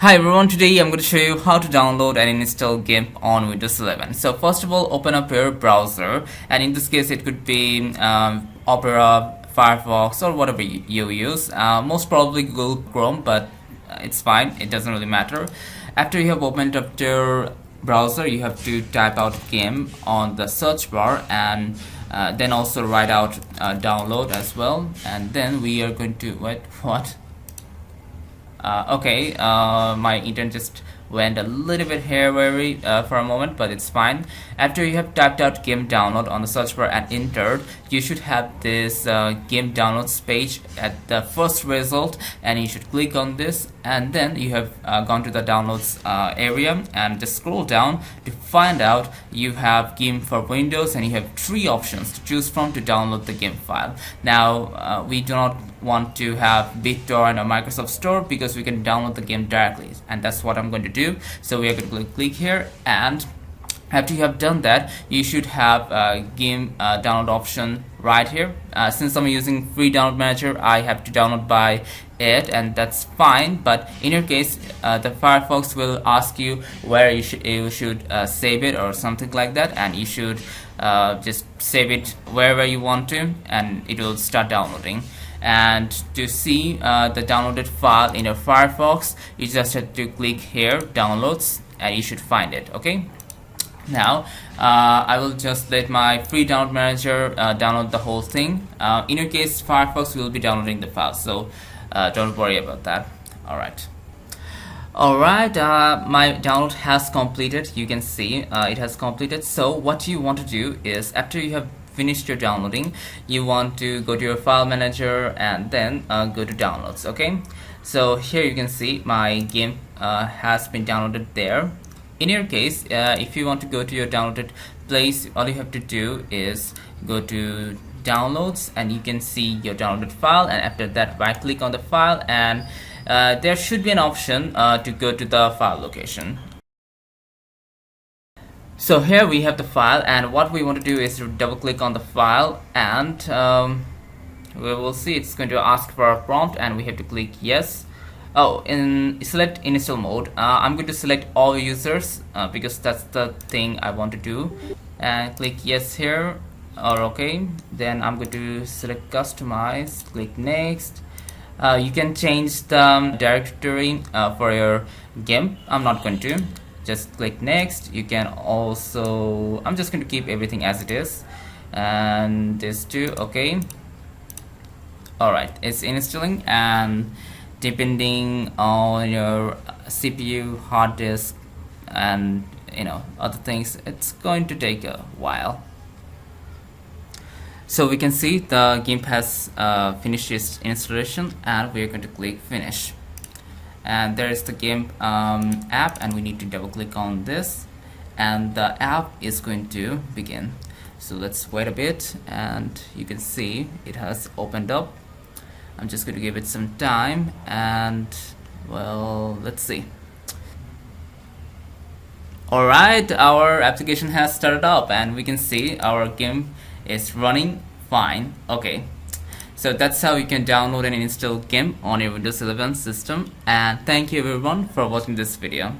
Hi everyone, today I'm going to show you how to download and install Gimp on Windows 11. So first of all, open up your browser, and in this case it could be Opera, Firefox, or whatever you use. Most probably Google Chrome, but it's fine, it doesn't really matter. After you have opened up your browser, you have to type out Gimp on the search bar, and then also write out download as well, and then we are going to what okay, my internet just went a little bit hair-wary for a moment, but it's fine. After you have typed out Gimp download on the search bar and entered, you should have this Gimp downloads page at the first result, and you should click on this, and then you have gone to the downloads area, and just scroll down to find out you have Gimp for Windows, and you have three options to choose from to download the Gimp file. Now we do not want to have BitTorrent or Microsoft Store because we can download the game directly, and that's what I'm going to do. So we are going to click here, and after you have done that, you should have a Gimp download option right here. Since I'm using free download manager, I have to download by it, and that's fine. But in your case, the Firefox will ask you where you should save it or something like that, and you should just save it wherever you want to, and it will start downloading. And to see the downloaded file in your Firefox, you just have to click here, downloads, and you should find it. Okay, now I will just let my free download manager download the whole thing. In your case, Firefox will be downloading the file, so don't worry about that. Alright, my download has completed. You can see it has completed. So what you want to do is, after you have finished your downloading, you want to go to your file manager and then go to downloads. Okay, so here you can see my Gimp has been downloaded there. In your case, if you want to go to your downloaded place, all you have to do is go to downloads, and you can see your downloaded file, and after that right click on the file, and there should be an option to go to the file location. So here we have the file, and what we want to do is to double click on the file, and we will see it's going to ask for a prompt, and we have to click yes. Select install mode. I'm going to select all users because that's the thing I want to do, and click yes here, or okay. Then I'm going to select customize, click next. You can change the directory for your Gimp. I'm not going to. Just click next. You can also, I'm just going to keep everything as it is, and this too. Okay, alright, it's installing, and depending on your CPU, hard disk, and other things, it's going to take a while. So we can see the Gimp has finished its installation, and we are going to click finish. And there is the Gimp app, and we need to double click on this, and the app is going to begin. So let's wait a bit, and you can see it has opened up. I'm just going to give it some time, and well, let's see. Alright, our application has started up, and we can see our Gimp is running fine. Okay, so that's how you can download and install Gimp on your Windows 11 system. And thank you everyone for watching this video.